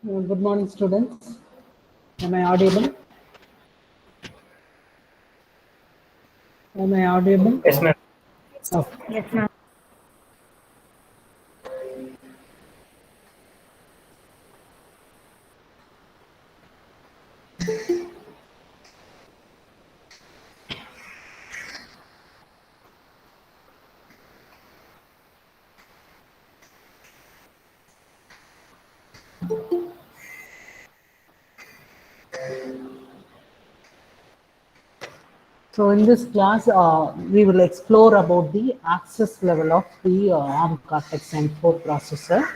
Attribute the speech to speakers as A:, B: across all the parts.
A: Good morning, students. Am I audible? Am I audible?
B: Yes, ma'am.
A: Okay.
C: Yes, ma'am.
A: So in this class, we will explore about the access level of the ARM Cortex M4 processor.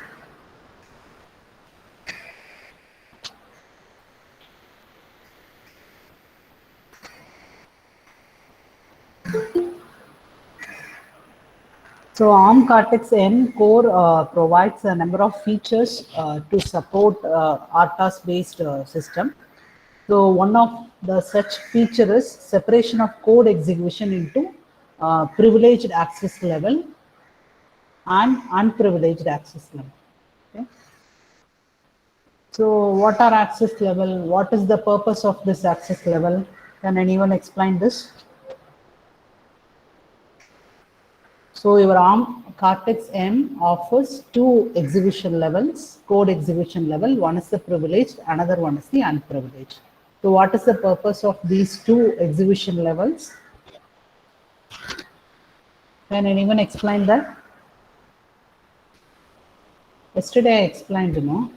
A: So ARM Cortex M core provides a number of features to support RTOS-based system. So one of the such feature is separation of code execution into privileged access level and unprivileged access level. Okay. So what are access level? What is the purpose of this access level? Can anyone explain this? So your ARM Cortex M offers two execution levels, code execution level. One is the privileged, another one is the unprivileged. So what is the purpose of these two execution levels? Can anyone explain that? Yesterday I explained, you know.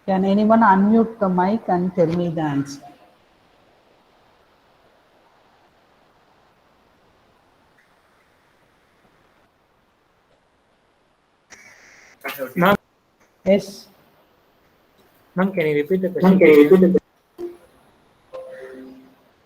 A: Can anyone unmute the mic and tell me the answer?
B: Ma'am,
A: Yes.
B: ma'am, can you repeat the question?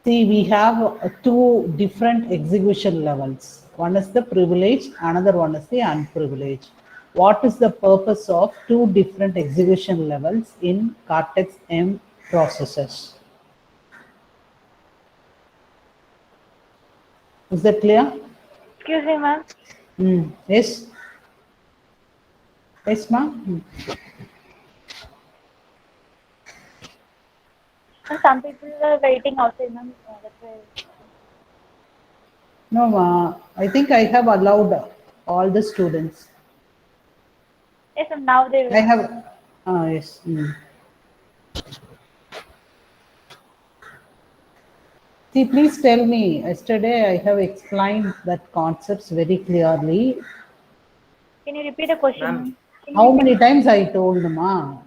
A: See, we have two different execution levels. One is the privileged, another one is the unprivileged. What is the purpose of two different execution levels in Cortex M processors? Is that clear?
C: Excuse me, ma'am.
A: Yes. Yes, ma'am.
C: And some people are waiting outside, ma'am. That's why.
A: No, I think I have allowed all the students.
C: Yes, ma'am. Now they
A: I
C: will.
A: have, yes. See, please tell me. Yesterday I have explained that concepts very clearly.
C: Can you repeat the question,
B: Ma'am,
C: ma'am?
A: How many times I told, ma?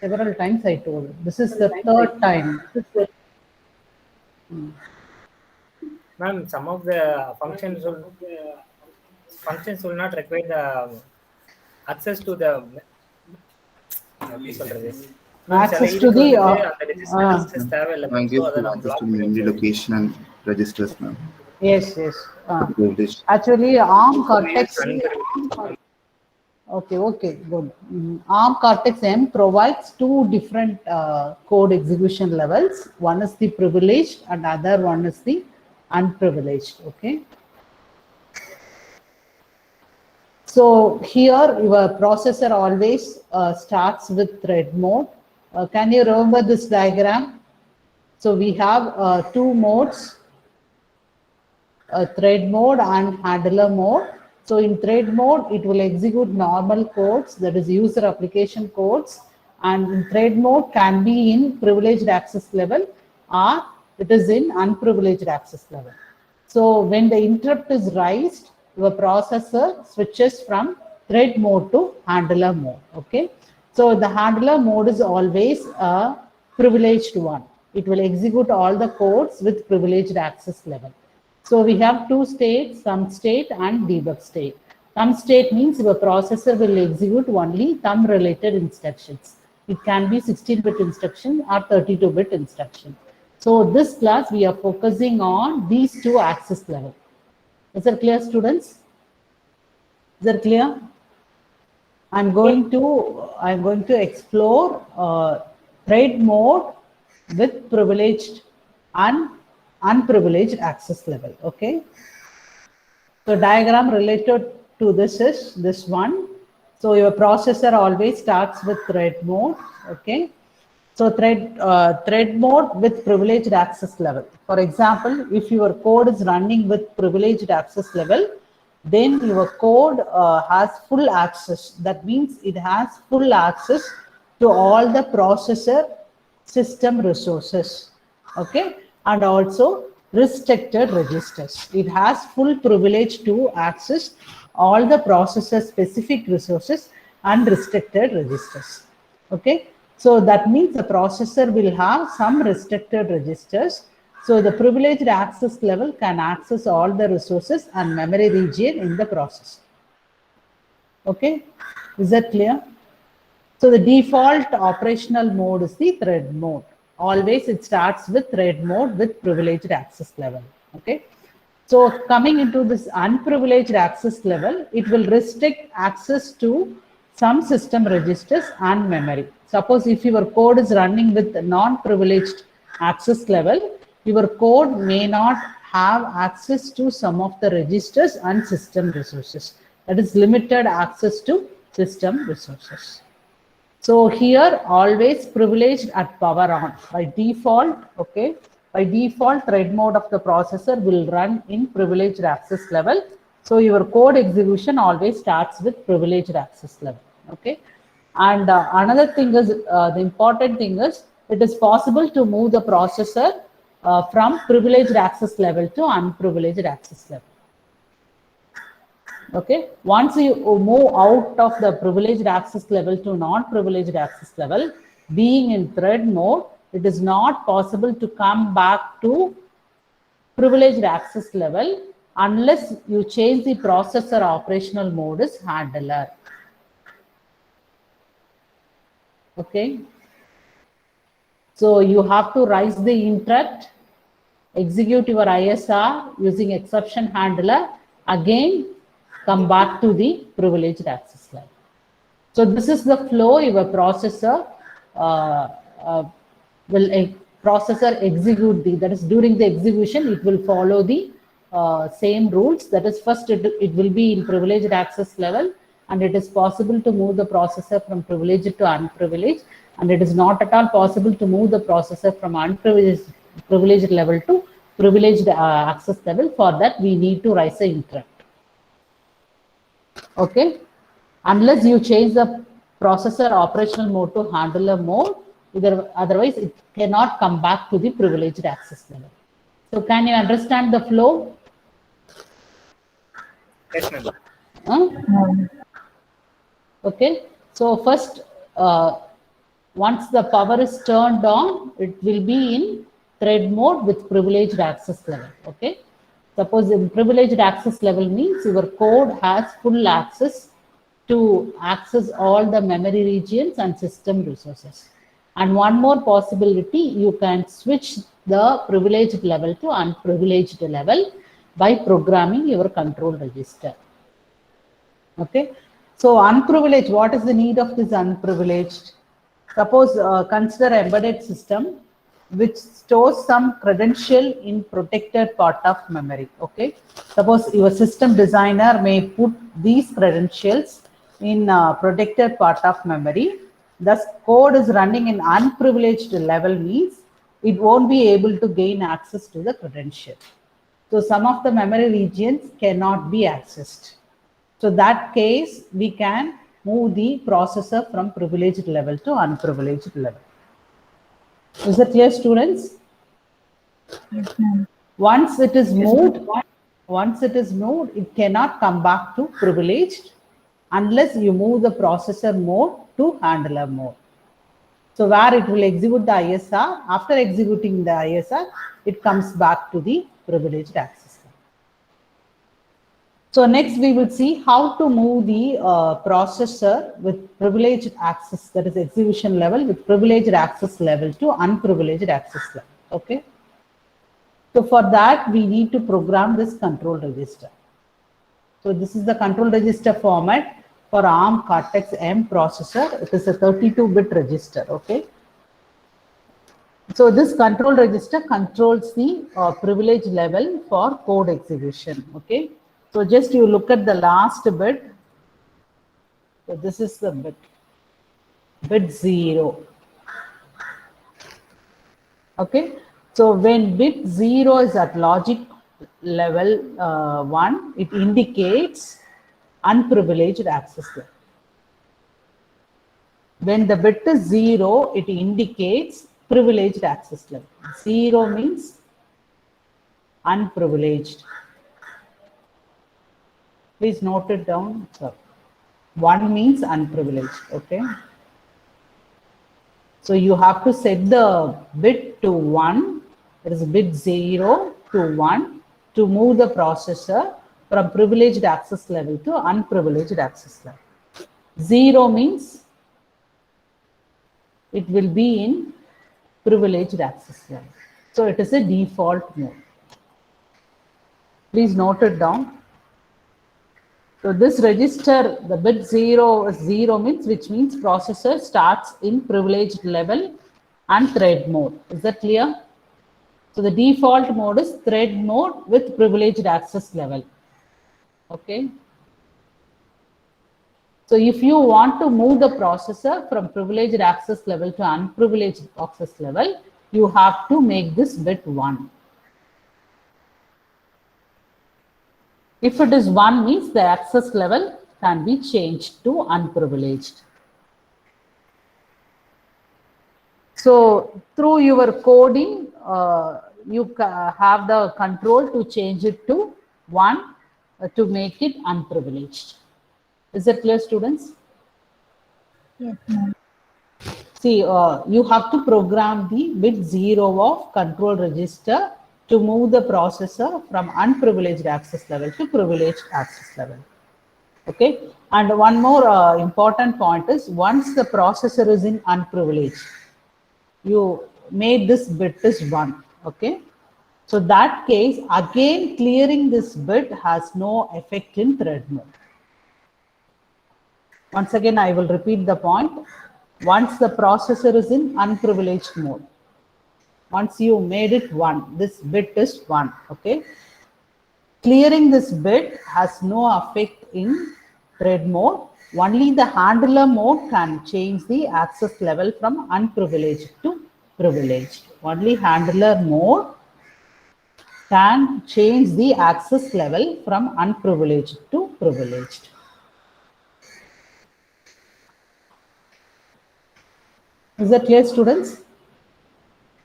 A: Several times I told. This is the third time.
B: ma'am, some of the functions will not require the access to the எப்படி சொல்றது ma'am சில
A: Access to
B: இதுக்கு
A: the
B: வந்துட்டு அந்த register
A: uh,
B: access தேவையில்லை ma'am so
D: Gives
B: அதை
D: full
B: நம்ம
D: access to
B: black பண்ணி
D: memory
B: வச்சிருக்கோம்
D: location and registers, ma'am.
A: yes, yes.
D: Privileged.
A: Actually, ARM Cortex.
B: Unprivileged.
A: Okay, good. ARM Cortex M provides two different code execution levels. One is the privileged and other one is the unprivileged. Okay. So here your processor always starts with thread mode. Can you remember this diagram? So we have two modes, thread mode and handler mode. So in thread mode, it will execute normal codes, that is user application codes, and in thread mode can be in privileged access level or it is in unprivileged access level. So when the interrupt is raised, your processor switches from thread mode to handler mode. Okay. So the handler mode is always a privileged one. It will execute all the codes with privileged access level. So we have two states, thumb state and debug state. Thumb state means your processor will execute only thumb related instructions. It can be 16-bit instruction or 32-bit instruction. So this class we are focusing on these two access level. Is that clear, students? Is that clear? I'm going to explore thread mode with privileged and unprivileged access level. Okay. So diagram related to this is this one. So your processor always starts with thread mode. Okay. So thread mode with privileged access level. For example, if your code is running with privileged access level, then your code has full access. That means it has full access to all the processor system resources. Okay, and also restricted registers. It has full privilege to access all the processor specific resources and restricted registers. Okay, so that means the processor will have some restricted registers. So the privileged access level can access all the resources and memory region in the processor. Okay, is that clear? So the default operational mode is the thread mode. Always it starts with thread mode with privileged access level. Okay. So coming into this unprivileged access level, it will restrict access to some system registers and memory. Suppose if your code is running with non-privileged access level, your code may not have access to some of the registers and system resources. That is limited access to system resources. So here always privileged at power on by default. Okay, by default thread mode of the processor will run in privileged access level. So your code execution always starts with privileged access level. Okay, and another thing is the important thing is it is possible to move the processor from privileged access level to unprivileged access level. Okay, once you move out of the privileged access level to non-privileged access level, being in thread mode, it is not possible to come back to privileged access level unless you change the processor operational mode as handler. Okay, so you have to raise the interrupt, execute your ISR using exception handler, again come back to the privileged access level. So this is the flow your processor execute the, that is during the execution it will follow the same rules. That is first it will be in privileged access level, and it is possible to move the processor from privileged to unprivileged, and it is not at all possible to move the processor from privileged level to privileged access level. For that we need to raise a interrupt. Okay, unless you change the processor operational mode to handler mode, otherwise it cannot come back to the privileged access level. So can you understand the flow?
B: Yes, ma'am.
A: Okay, so first once the power is turned on, it will be in thread mode with privileged access level. Okay, suppose in privileged access level means your code has full access to access all the memory regions and system resources. And one more possibility, you can switch the privileged level to unprivileged level by programming your control register. Okay, so unprivileged, what is the need of this unprivileged? Suppose consider embedded system which stores some credential in protected part of memory. Okay, suppose your system designer may put these credentials in protected part of memory. Thus code is running in unprivileged level means it won't be able to gain access to the credential. So some of the memory regions cannot be accessed. So that case we can move the processor from privileged level to unprivileged level. Is that clear, students?
C: Yes, ma'am.
A: Once it is moved, it cannot come back to privileged unless you move the processor mode to handler mode. So where it will execute the ISR, after executing the ISR, it comes back to the privileged access. So next we will see how to move the processor with privileged access, that is execution level, with privileged access level to unprivileged access level. Okay. So for that we need to program this control register. So this is the control register format for ARM Cortex M processor. It is a 32-bit register. Okay. So this control register controls the privilege level for code execution. Okay. So just you look at the last bit. So this is the bit 0. Okay. So when bit 0 is at logic level 1, it indicates unprivileged access level. When the bit is 0, it indicates privileged access level. 0 means unprivileged. Please note it down. So 1 means unprivileged. Okay. So you have to set the bit to 1, that is bit 0 to 1, to move the processor from privileged access level to unprivileged access level. 0 means it will be in privileged access level. So it is a default mode. Please note it down. So this register, the bit 0 is 0 means, which means processor starts in privileged level and thread mode. Is that clear? So the default mode is thread mode with privileged access level. Okay. So if you want to move the processor from privileged access level to unprivileged access level, you have to make this bit 1. If it is 1 means the access level can be changed to unprivileged. So through your coding, you have the control to change it to 1 to make it unprivileged. Is that clear, students?
C: Yes, ma'am.
A: See, you have to program the bit 0 of control register to move the processor from unprivileged access level to privileged access level. Okay. And one more important point is, once the processor is in unprivileged, you made this bit is 1. Okay. So that case, again, clearing this bit has no effect in thread mode. Once again, I will repeat the point. Once the processor is in unprivileged mode, once you made it 1, this bit is 1. Okay. Clearing this bit has no effect in thread mode. Only the handler mode can change the access level from unprivileged to privileged. Only handler mode can change the access level from unprivileged to privileged. Is that clear, students?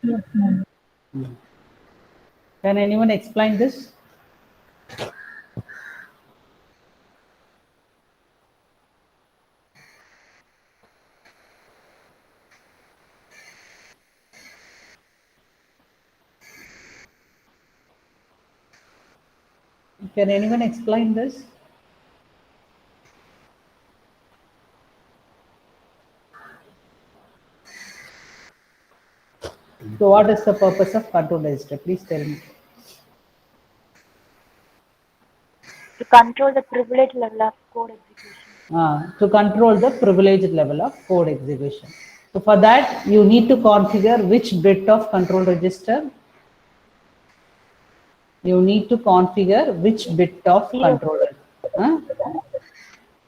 C: Yes, ma'am.
A: Can anyone explain this? Can anyone explain this? So what is the purpose of control register? Please tell me.
C: To control the privilege level of code execution.
A: To control the privileged level of code execution. So for that, you need to configure which bit of control register. You need to configure which bit of control register.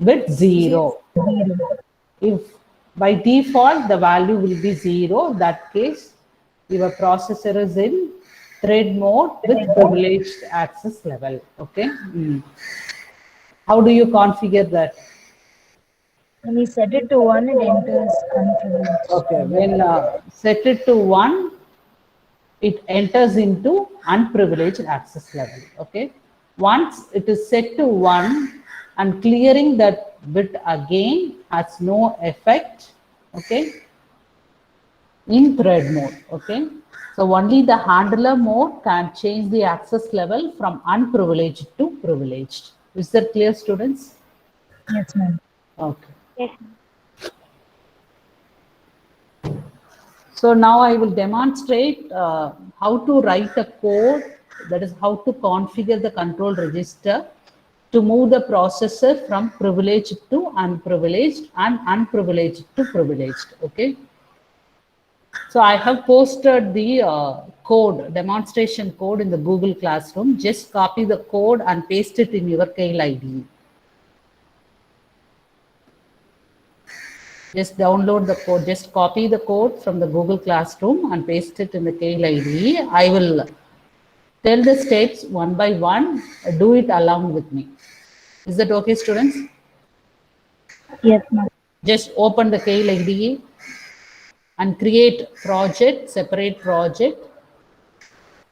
A: Bit 0. If by default the value will be 0, that case your processor is in thread mode with privileged access level. Okay. How do you configure that?
C: When we set it to 1, it enters unprivileged.
A: Okay, when set it to 1, it enters into unprivileged access level. Okay. Once it is set to 1, and clearing that bit again has no effect. Okay. In thread mode. Okay. So only the handler mode can change the access level from unprivileged to privileged. Is that clear, students?
C: Yes, ma'am.
A: Okay.
C: Yes, ma'am.
A: So now I will demonstrate how to write a code, that is how to configure the control register to move the processor from privileged to unprivileged and unprivileged to privileged. Okay. So I have posted the code, demonstration code in the Google Classroom. Just copy the code and paste it in your Kale IDE. Just download the code, just copy the code from the Google Classroom and paste it in the Kale IDE. I will tell the steps one by one, do it along with me. Is that okay, students?
C: Yes, ma'am.
A: Just open the Kale IDE and create project, separate project,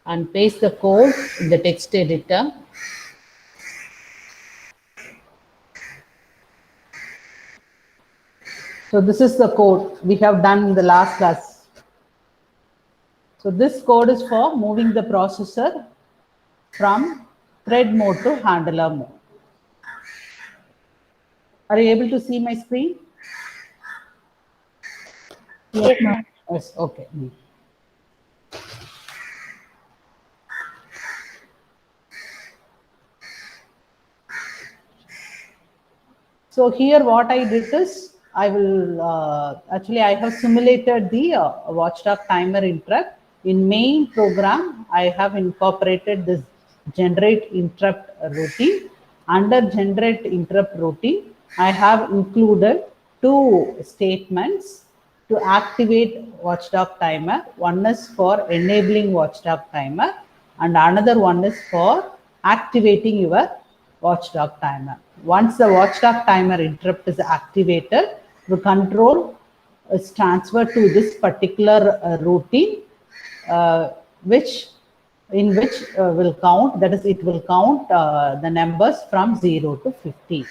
A: and paste the code in the text editor. So this is the code we have done in the last class. So this code is for moving the processor from thread mode to handler mode. Are you able to see my screen?
C: Yes, ma'am.
A: Yes, okay. So here what I did is, I will, actually I have simulated the watchdog timer interrupt. In main program, I have incorporated this generate interrupt routine. Under generate interrupt routine, I have included two statements to activate watchdog timer. One is for enabling watchdog timer and another one is for activating your watchdog timer. Once the watchdog timer interrupt is activated, the control is transferred to this particular routine, which will count, that is, it will count the numbers from 0 to 50.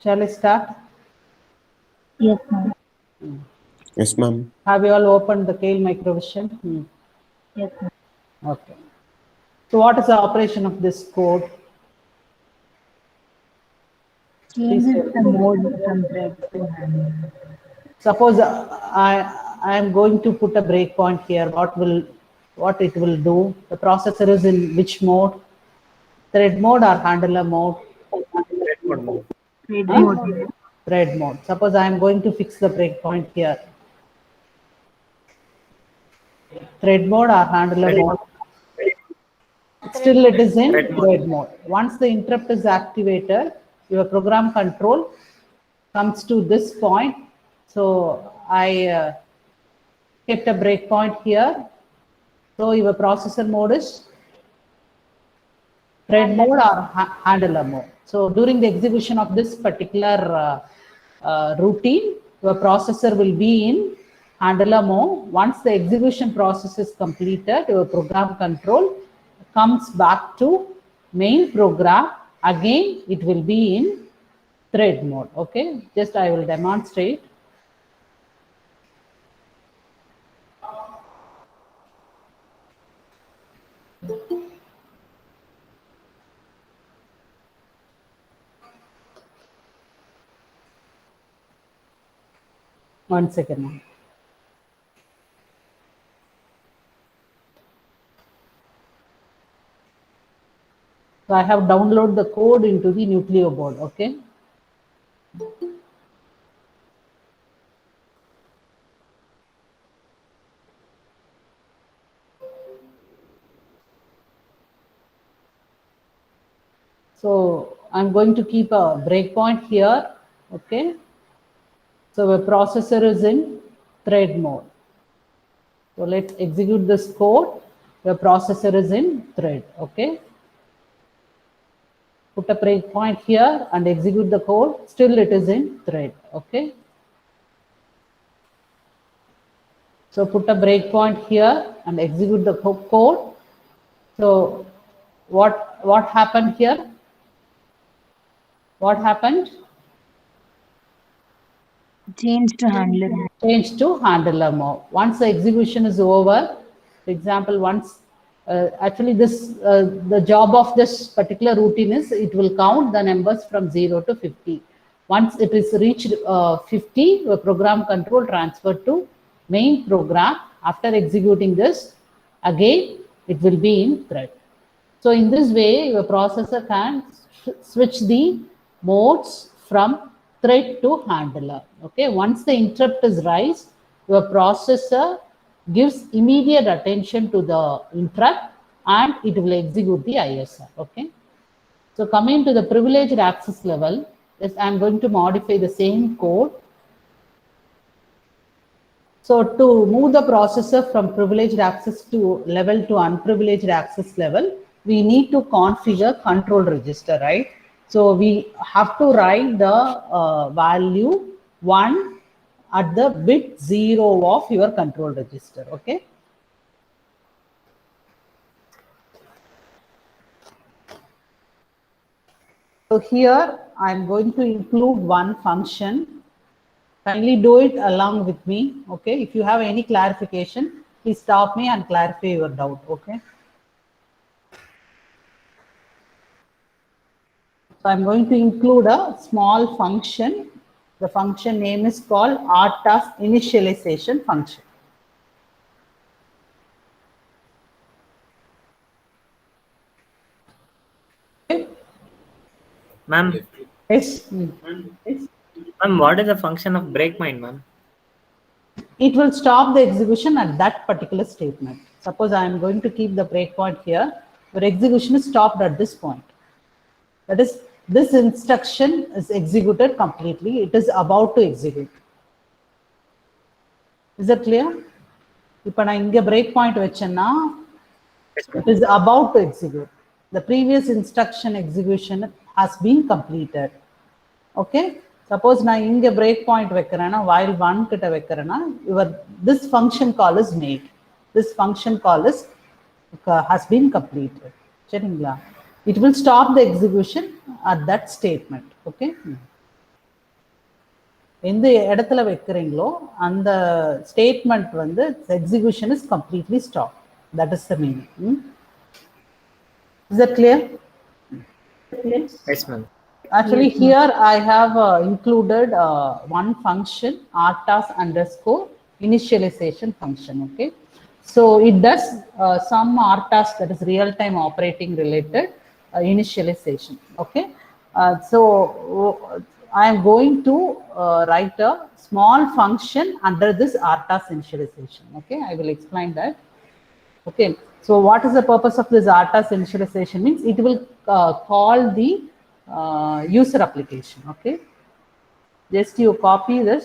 A: Shall I start?
C: Yes, ma'am.
E: Yes, ma'am.
A: Have you all opened the Kale Microvision?
C: Yes, ma'am.
A: Okay. So what is the operation of this code?
C: Changes the mode from thread to handler.
A: Suppose I am going to put a breakpoint here. What it will do? The processor is in which mode? Thread mode or handler mode?
B: Thread mode.
C: Thread mode.
A: Thread mode. Suppose I am going to fix the breakpoint here. Thread mode or handler mode? Still it is in thread mode. Once the interrupt is activated, your program control comes to this point. So I kept a breakpoint here. So your processor mode is thread mode or handler mode. So during the execution of this particular routine, your processor will be in handler mode. Once the execution process is completed, your program control comes back to main program. Again, it will be in thread mode. Okay, just I will demonstrate. One second now. So I have downloaded the code into the Nucleo board. Okay. So I'm going to keep a breakpoint here. Okay. So the processor is in thread mode. So let's execute this code. The processor is in thread. Okay. Put a breakpoint here and execute the code. Still it is in thread. Okay. So put a breakpoint here and execute the code. So what happened here? What happened?
C: Change to handler mode.
A: Change to handler mode. Once the execution is over, for example, once actually this the job of this particular routine is it will count the numbers from 0 to 50. Once it is reached 50, the program control transferred to main program. After executing this, again it will be in thread. So in this way, your processor can switch the modes from thread to handler. Okay, once the interrupt is raised, your processor gives immediate attention to the interrupt and it will execute the ISR. Okay. So coming to the privileged access level, is I'm going to modify the same code. So to move the processor from privileged access to level to unprivileged access level, we need to configure control register, right? So we have to write the value 1 at the bit 0 of your control register, okay? So here I'm going to include one function. Kindly do it along with me, okay? If you have any clarification, please stop me and clarify your doubt, okay? So I'm going to include a small function. The function name is called RTOS initialization function. Okay.
B: Ma'am,
A: Yes. Yes.
B: ma'am, what is the function of breakpoint, ma'am?
A: It will stop the execution at that particular statement. Suppose I am going to keep the breakpoint here, your execution is stopped at this point. That is, this instruction is executed completely. It is about to execute. Is that clear? இப்போ நான் இங்க break point வச்சேன்னா it is about to execute. The previous instruction execution has been completed. Okay? Suppose நான் இங்க break point வைக்கிறேன்னா while 1 கிட்ட வைக்கிறேன்னா this function call is made. This function call is has been completed. சரிங்களா? It will stop the execution at that statement. Okay? எந்த இடத்துல வைக்கிறீங்களோ அந்த statement வந்து execution is completely stop. That is the meaning. Is that clear?
B: Yes, ma'am.
A: Actually, here I have included one function, RTOS underscore initialization function. Okay, so it does some RTOS, that is real-time operating related initialization. Okay, so I am going to write a small function under this RTOS initialization. Okay, I will explain that. Okay, so what is the purpose of this RTOS initialization? Means it will call the user application. Okay, just you copy this.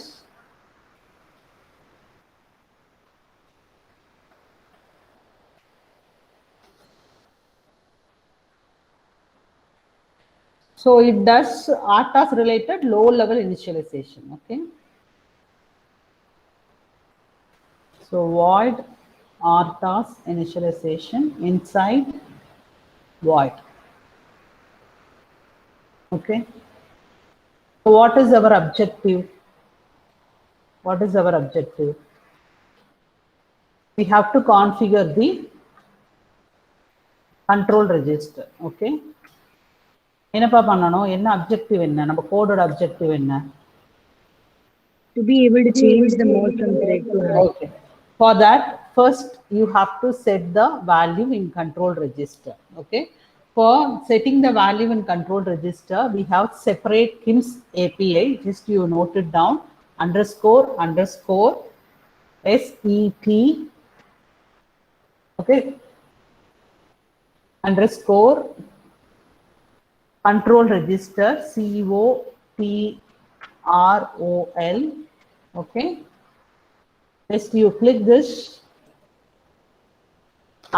A: So it does RTOS related low level initialization. Okay. So void RTOS initialization inside void. Okay. So what is our objective? What is our objective? We have to configure the control register. Okay. என்னப்பா பண்ணணும்? என்ன objective என்ன? நம்ம கோடோட objective என்ன?
F: To be able to change the mode from thread to handler.
A: Okay. For that, first you have to set the value in control register. Okay. For setting the value in control register, we have separate KIMS API. Just you note it down. Underscore SET. Okay. Underscore control register CONTROL. Okay, just you click this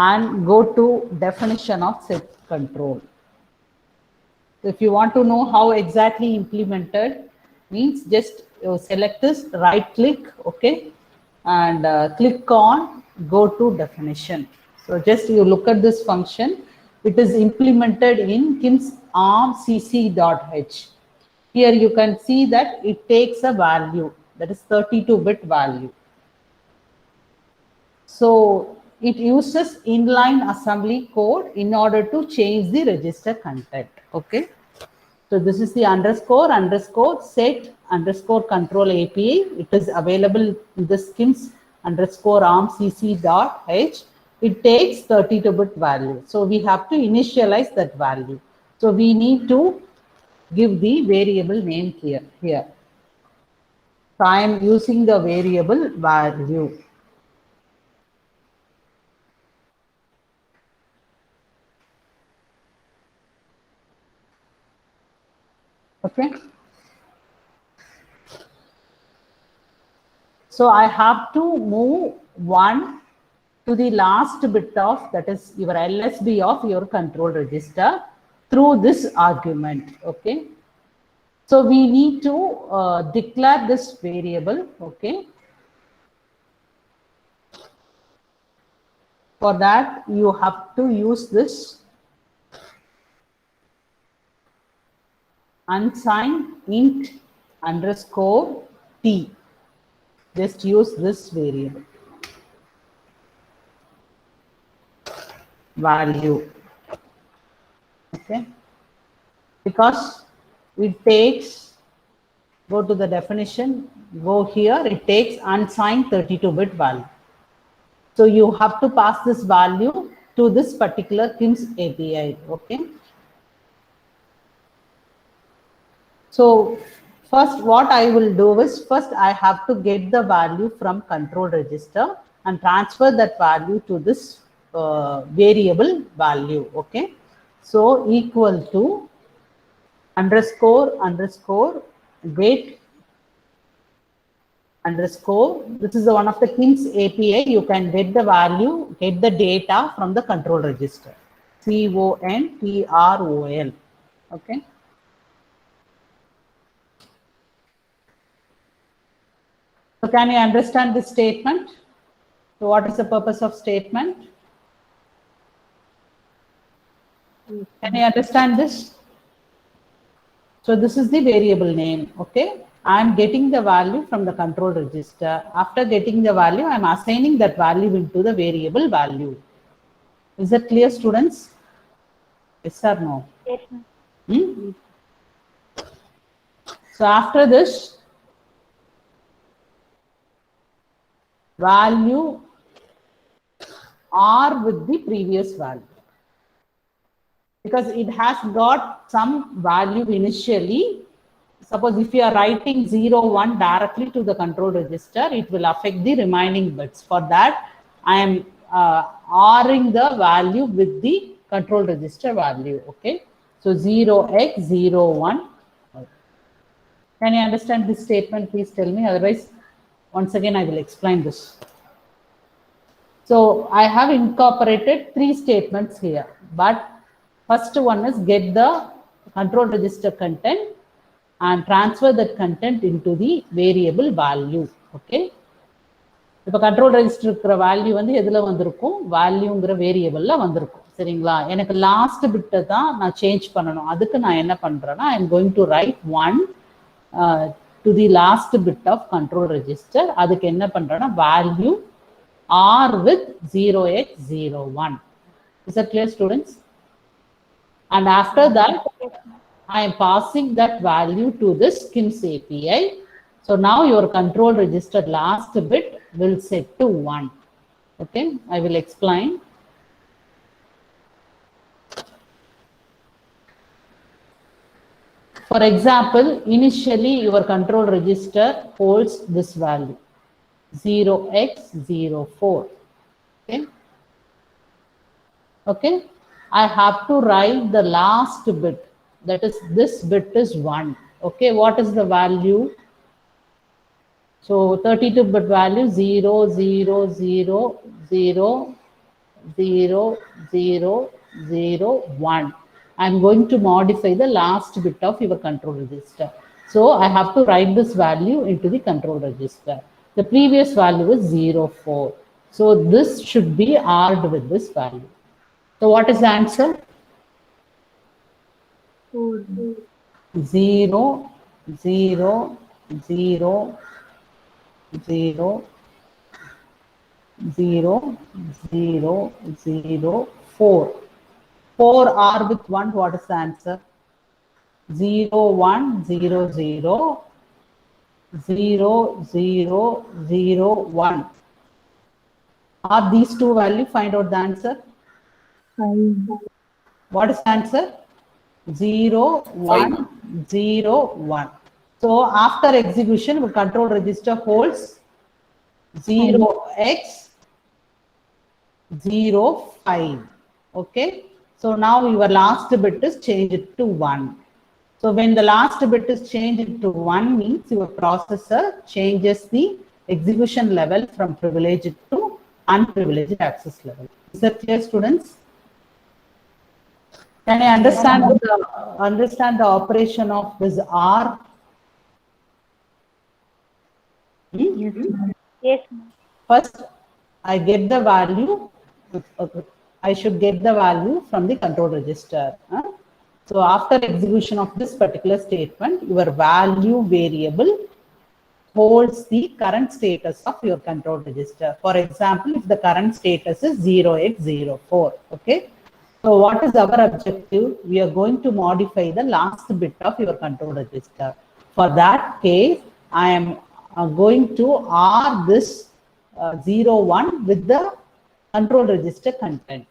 A: and go to definition of set control. If you want to know how exactly implemented, means just you select this, right click, okay, and click on go to definition. So just you look at this function. It is implemented in KIMS ARM cc.h. Here you can see that it takes a value, that is 32-bit value. So it uses inline assembly code in order to change the register content. Okay. So this is the underscore set underscore control API. It is available in this KIMS underscore ARM cc.h. it takes 32-bit value. So we have to initialize that value. So we need to give the variable name here. So I am using the variable value. Okay. So I have to move 1 to the last bit of, that is your LSB of your control register through this argument. Okay. So we need to declare this variable. Okay. For that, you have to use this unsigned int underscore t. Just use this variable value. Okay. Because it takes, go to the definition, go here, it takes unsigned 32-bit value. So you have to pass this value to this particular KIMS API. Okay. So first what I will do is, first I have to get the value from control register and transfer that value to this variable value. Okay. So equal to underscore get underscore, this is one of the KIMS API. You can get the value, get the data from the control register. CONTROL. Okay. So can you understand this statement? So what is the purpose of statement? Can you understand this? So this is the variable name. Okay. I am getting the value from the control register. After getting the value, I am assigning that value into the variable value. Is that clear, students? Yes or no?
C: Yes,
A: Hmm? So after this, value or with the previous value, because it has got some value initially. Suppose if you are writing 0, 1 directly to the control register, it will affect the remaining bits. For that, I am ORing the value with the control register value. Okay. So 0x01. Can you understand this statement? Please tell me. Otherwise, once again, I will explain this. So I have incorporated 3 statements here, but first one is get the control register content and transfer that content into the variable value. Okay. இப்போ control register இருக்கிற value வந்து எதுல வந்திருக்கும்? valueங்கிற variableல வந்திருக்கும். சரிங்களா? எனக்கு last bit தான் நான் change பண்ணணும். அதுக்கு நான் என்ன பண்றேன்னா, I am going to write 1 to the last bit of control register. அதுக்கு என்ன பண்றேன்னா, value or with 0x01. Is that clear, students? And after that, I am passing that value to this KIMS API. So now your control register last bit will set to 1. Okay, I will explain. For example, initially your control register holds this value 0x04. Okay. Okay. I have to write the last bit. That is, this bit is 1. Okay, what is the value? So 32-bit value 0, 0, 0, 0, 0, 0, 0, 1. I'm going to modify the last bit of your control register. So I have to write this value into the control register. The previous value is 04. So this should be ORed with this value. So what is the answer? 0, 0, 0, 0, 0, 0, 0, 4. 4 are with 1. What is the answer? 0, 1, 0, 0, 0, 0, 0, 1. Are these two values? Find out the answer.
F: 5.
A: What is the answer? 0, 1, 0, 1. So after execution, the control register holds 0x 0, 5. Okay. So now your last bit is changed to 1. So when the last bit is changed to 1 means your processor changes the execution level from privileged to unprivileged access level. Is that clear, students? Can I understand the operation of this R?
F: Yes, ma'am.
C: Yes, ma'am.
A: First, I get the value. I should get the value from the control register. So after execution of this particular statement, your value variable holds the current status of your control register. For example, if the current status is 0x04, okay. So what is our objective? We are going to modify the last bit of your control register. For that case, I am going to R this 01 with the control register content.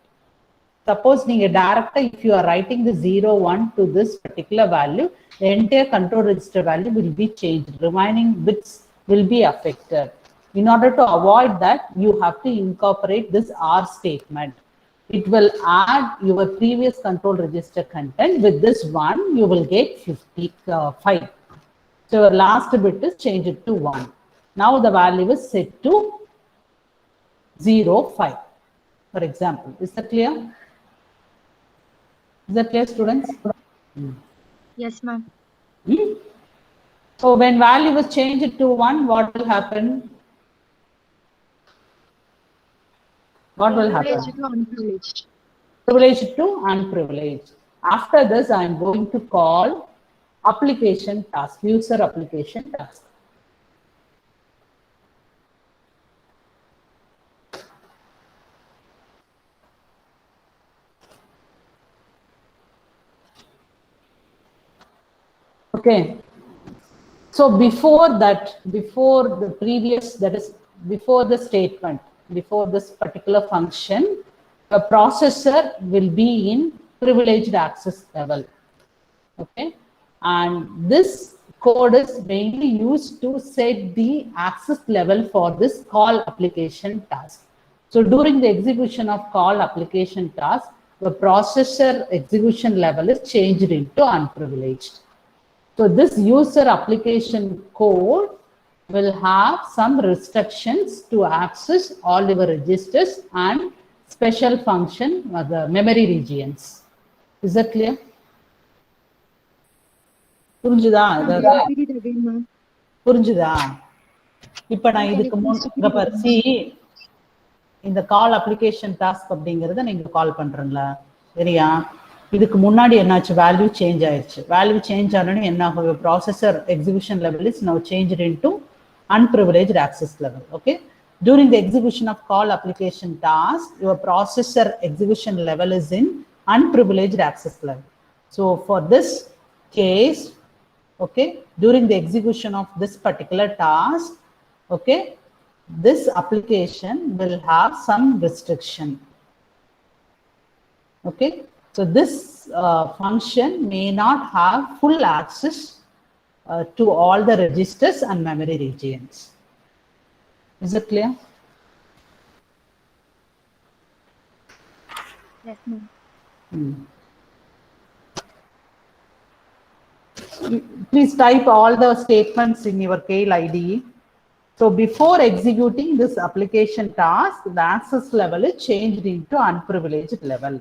A: Suppose if you are writing the 01 to this particular value, the entire control register value will be changed. Remaining bits will be affected. In order to avoid that, you have to incorporate this R statement. It will add your previous control register content. With this one, you will get 55. So your last bit is changed to 1. Now the value is set to 05, for example. Is that clear? Is that clear, students?
C: Yes, ma'am.
A: So when value is changed to 1, what will happen? What will happen?
C: Privileged to unprivileged.
A: Privileged to unprivileged. After this, I am going to call application task, user application task. Okay. So before the previous, that is before the statement, before this particular function, a processor will be in privileged access level. Okay. And this code is mainly used to set the access level for this call application task. So during the execution of call application task, the processor execution level is changed into unprivileged. So this user application code will have some restrictions to access all your registers and special function the memory regions. Is that clear? புரிஞ்சுதா?
F: Repeat it again, ma'am.
A: புரிஞ்சுதா? இப்ப நான் இதுக்கு முன்னாடி இந்த கால் application task அப்படிங்கறத நீங்க கால் பண்றீங்களா? சரியா? இதுக்கு முன்னாடி என்னாச்சு? வேல்யூ சேஞ்ச் ஆயிருச்சு. வேல்யூ சேஞ்ச் ஆனோடனே என்ன ஆகும்? ப்ராசஸர் எக்ஸிகியூஷன் லெவல் இஸ் நவ changed into unprivileged access level. Okay. During the execution of call application task, your processor execution level is in unprivileged access level. So for this case, okay, during the execution of this particular task, okay, this application will have some restriction. Okay. So this function may not have full access to all the registers and memory regions. Is it clear?
C: Yes, ma'am.
A: Please type all the statements in your Kale IDE. So before executing this application task, the access level is changed into unprivileged level.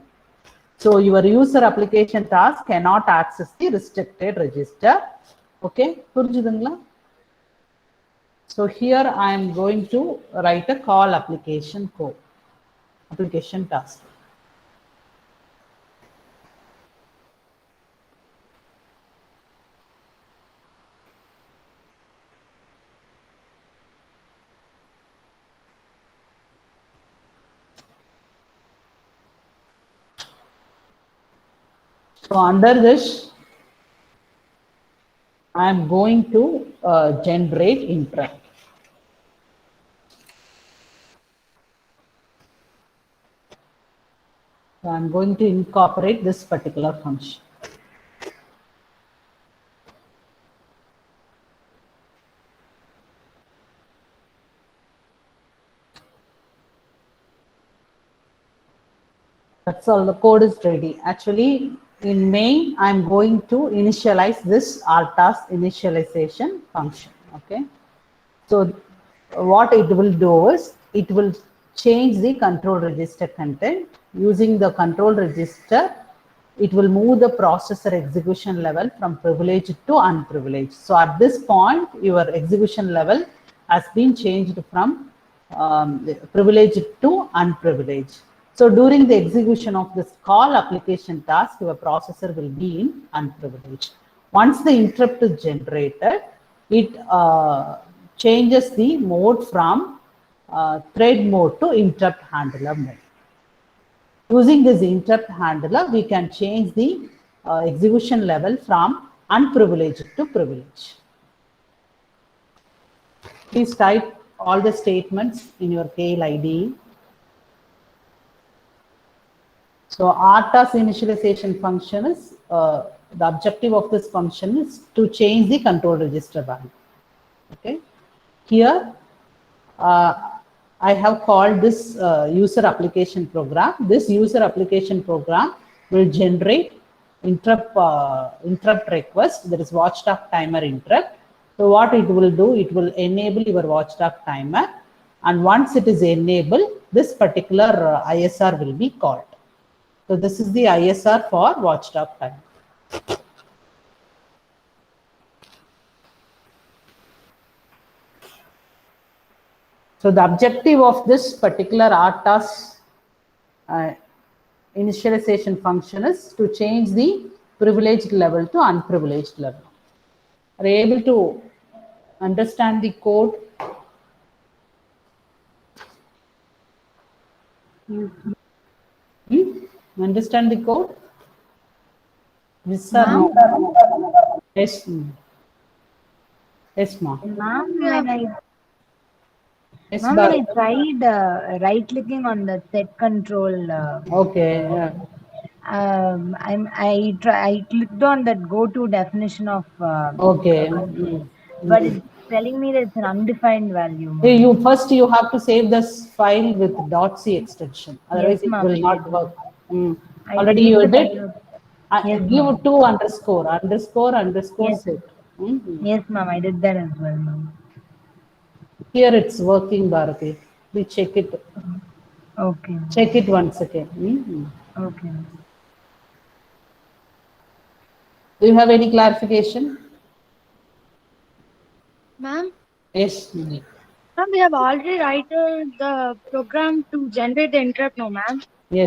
A: So your user application task cannot access the restricted register. Okay, புரிஞ்சுதுங்களா? So here I am going to write a call application code, application task. So under this, I am going to generate interrupt. So I'm going to incorporate this particular function. That's all, the code is ready. Actually, in main, I'm going to initialize this RTAS initialization function, okay? So what it will do is, it will change the control register content. Using the control register, it will move the processor execution level from privileged to unprivileged. So at this point, your execution level has been changed from privileged to unprivileged. So during the execution of this call application task, your processor will be in unprivileged. Once the interrupt is generated, it changes the mode from thread mode to interrupt handler mode. Using this interrupt handler, we can change the execution level from unprivileged to privileged. Please type all the statements in your Tail IDE. So RTAS initialization function is, the objective of this function is to change the control register value. Okay. Here, I have called this user application program. This user application program will generate interrupt request. There is watchdog timer interrupt. So what it will do, it will enable your watchdog timer. And once it is enabled, this particular ISR will be called. So this is the ISR for watchdog timer. So the objective of this particular RTAS initialization function is to change the privileged level to unprivileged level. Are you able to understand the code? Understand the code? Yes or no? Yes. Yes, ma'am.
F: Ma'am, when I
A: Yes,
F: Ma'am,
A: but
F: when I tried right-clicking on the set control,
A: okay. Yeah.
F: I clicked on that go to definition of
A: Okay.
F: control, but it's telling me that it's an undefined value.
A: Hey,
F: Ma'am.
A: you have to save this file with .c extension. Otherwise,
F: Yes,
A: it
F: ma'am,
A: will
F: I
A: not
F: did.
A: work.
F: I
A: Already
F: saved
A: you
F: the
A: did.
F: file. Yes,
A: Give
F: ma'am.
A: two underscore
F: Yes,
A: set.
F: yes, ma'am. I did that as well, ma'am.
A: Here it's working, Bharati. Please check it.
F: Okay.
A: Check it once again.
F: Okay.
A: Do you have any clarification?
G: Ma'am,
A: Yes.
G: ma'am, we have already written the program to generate the interrupt, no, ma'am.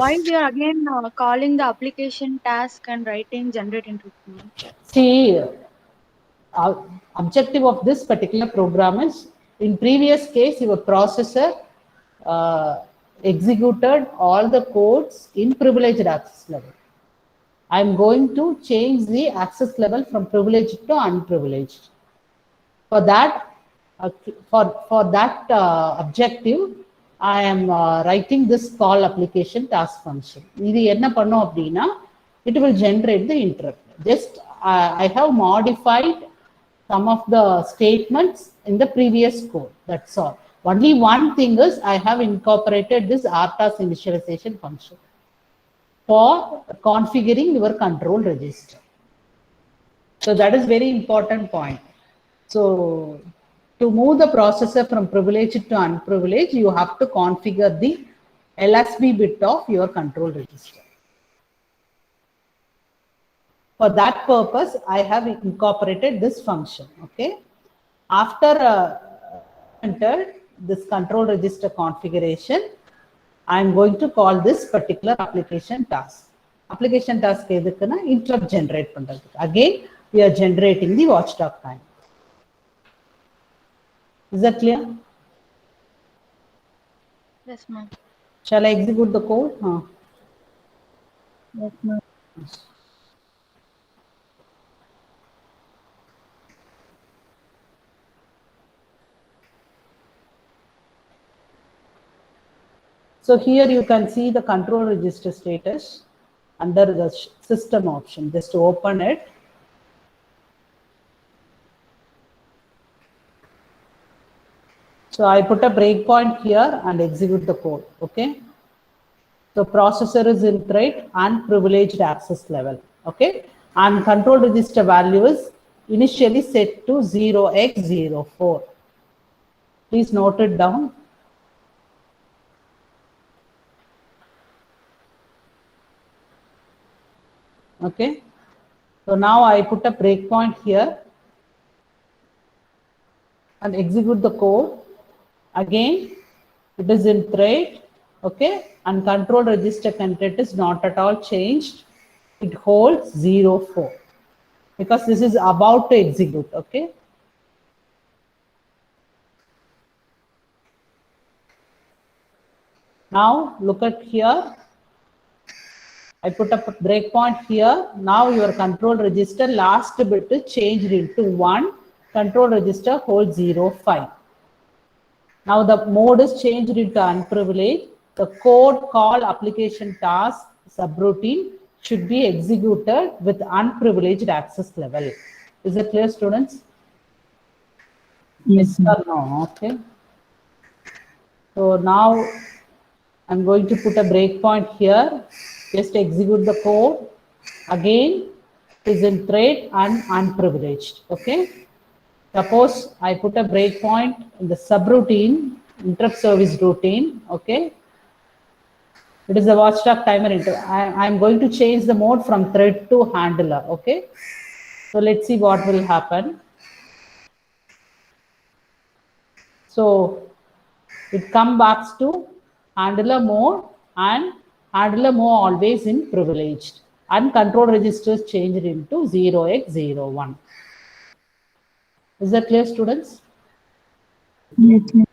G: Why
A: Yes.
G: we are again calling the application task and writing generate interrupt, ma'am?
A: See, objective of this particular program is, in previous case, your processor executed all the codes in privileged access level. I'm going to change the access level from privileged to unprivileged. For that, objective, I am writing this call application task function. இது என்ன பண்ணும் அப்படின்னா, it will generate the interrupt. Just I have modified some of the statements in the previous code. That's all. Only one thing is, I have incorporated this RTAS initialization function for configuring your control register. So that is very important point. So to move the processor from privileged to unprivileged, you have to configure the LSB bit of your control register. For that purpose, I have incorporated this function. Okay. After entered this control register configuration, I am going to call this particular application task. Application task எதுக்குன்னா interrupt generate பண்றதுக்கு. Again, we are generating the watchdog time. Is that clear?
G: Yes, ma'am.
A: Shall I execute the code?
F: Yes, ma'am.
A: So here you can see the control register status under the system option. Just to open it. So I put a breakpoint here and execute the code, okay? So processor is in thread and privileged access level, okay? And control register value is initially set to 0x04. Please note it down. Okay. So now I put a breakpoint here and execute the code. Again, it is in thread, okay, and control register content is not at all changed. It holds 04 because this is about to execute, okay. Now look at here. I put a breakpoint here. Now your control register last bit changed into 1. Control register holds 05. Now the mode is changed into unprivileged. The code call application task subroutine should be executed with unprivileged access level. Is it clear, students?
F: Yes,
A: or no? Okay. So now I'm going to put a breakpoint here. Just execute the code. Again, it is in thread and unprivileged. Okay. Suppose I put a breakpoint in the subroutine, interrupt service routine. Okay. It is a watchdog timer. I'm going to change the mode from thread to handler. Okay. So let's see what will happen. So it comes back to handler mode, and handler mode always in privileged, and control registers changed into 0x01. Is that clear, students?
F: yes, ma'am.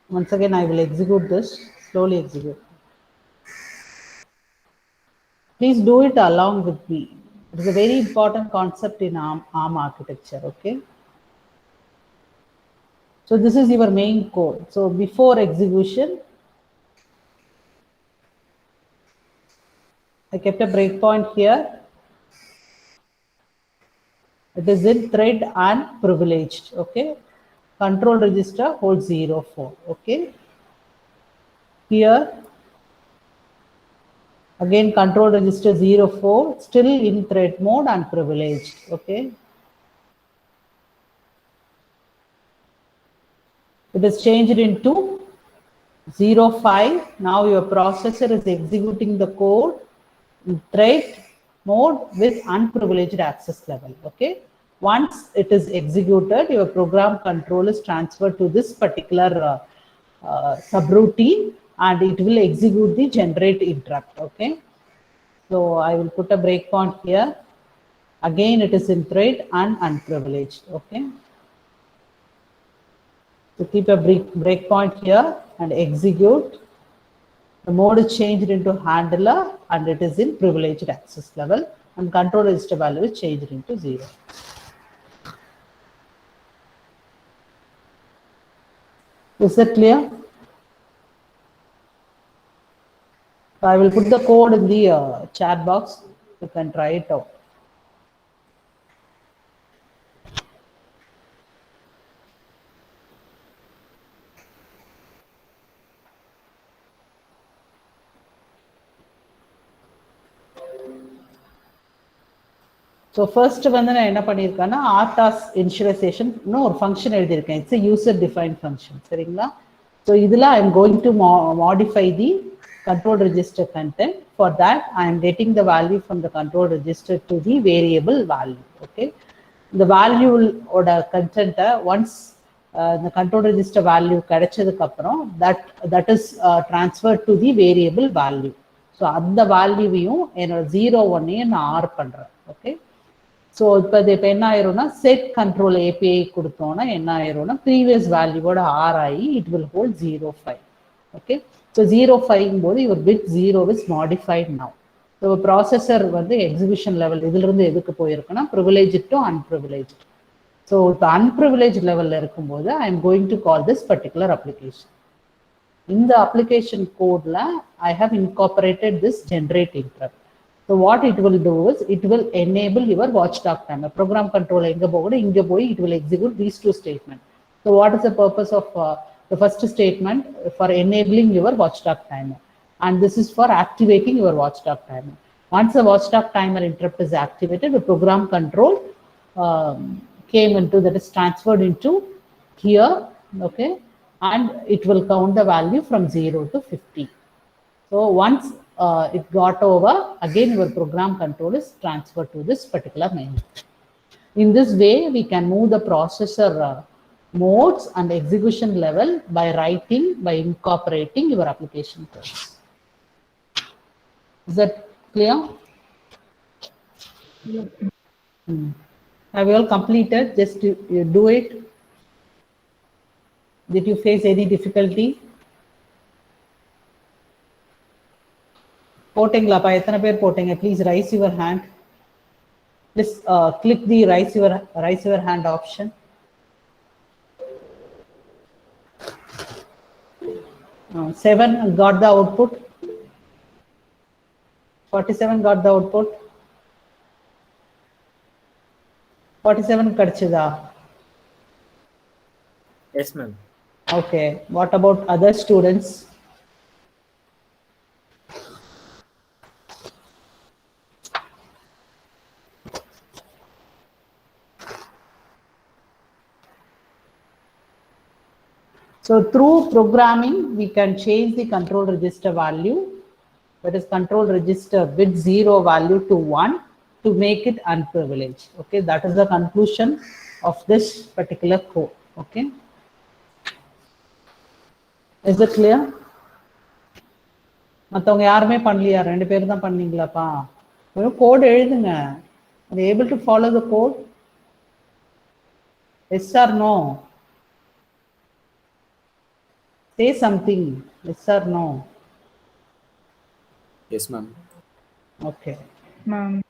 A: Once again, I will execute this, slowly execute. Please do it along with me. It is a very important concept in ARM architecture, okay? So this is your main code. So before execution, I kept a breakpoint here. It is in thread and privileged, okay? Control register holds 04, okay? Here, again, control register 04, still in thread mode and privileged, okay? It is changed into 05. Now your processor is executing the code in thread mode with unprivileged access level, okay? Once it is executed, your program control is transferred to this particular subroutine, and it will execute the generate interrupt, okay? So I will put a breakpoint here. Again, it is in thread and unprivileged, okay? So keep a breakpoint here and execute. The mode is changed into handler and it is in privileged access level, and control register value is changed into 0. Is that clear? So I will put the code in the chat box. You can try it out. So first வந்து நான் என்ன பண்ணியிருக்கேன்னா RTOS initialization ஒரு function எழுதியிருக்கேன். It's user defined function, சரிங்களா? So இதில் I am going to modify the control register content. For that, I am getting the value from the control register to the variable value. Okay, the value oda content once the control register value கிடைச்சதுக்கு அப்புறம் that is transferred to the variable value. So அந்த வேல்யூவையும் என்னோட 0-1 நான் R பண்றேன். Okay, so இப்போ இது இப்போ என்ன ஆயிரும்னா செட் கண்ட்ரோல் ஏபிஐ கொடுத்தோன்னா என்ன ஆயிரும்னா ப்ரீவியஸ் வேல்யூவோட ஆர் ஆகி it will hold 05. Okay, so 05 போது இவர் bit 0 is modified now. So processor வந்து எக்ஸிபிஷன் லெவல் இதிலிருந்து எதுக்கு போயிருக்குன்னா privilege to unprivileged. So the unprivileged level இருக்கும்போது I am going to call this particular application. In the application code I have incorporated this generate interrupt. So what it will do is it will enable your watchdog timer. Program controller it will execute these two statements. So what is the purpose of the first statement? For enabling your watchdog timer, and this is for activating your watchdog timer. Once the watchdog timer interrupt is activated, the program control came into, that is transferred into here, okay, and it will count the value from 0 to 50. So once it got over, again your program control is transferred to this particular menu. In this way, we can move the processor modes and execution level by incorporating your application codes. Is that clear? Have you all completed? Just you do it. Did you face any difficulty? போட்டிங்களாப்பா எத்தனை பேர் போட்டீங்க? Please raise your hand. Please click the raise your hand option. Seven got the output. 47 got the output. 47 கிடைச்சதா?
B: Yes, ma'am.
A: Okay. What about other students? So through programming, we can change the control register value, that is control register bit 0 value to 1 to make it unprivileged. Okay, that is the conclusion of this particular code. Okay, is it clear? மற்றவங்க யாருமே பண்ணலையா? 2 பேர் தான் பண்ணீங்களாப்பா? ஒரு code எழுதுங்க. Are you able to follow the code? Yes or no? Say something. Yes or no?
E: Yes, ma'am.
A: Okay.
F: Ma'am.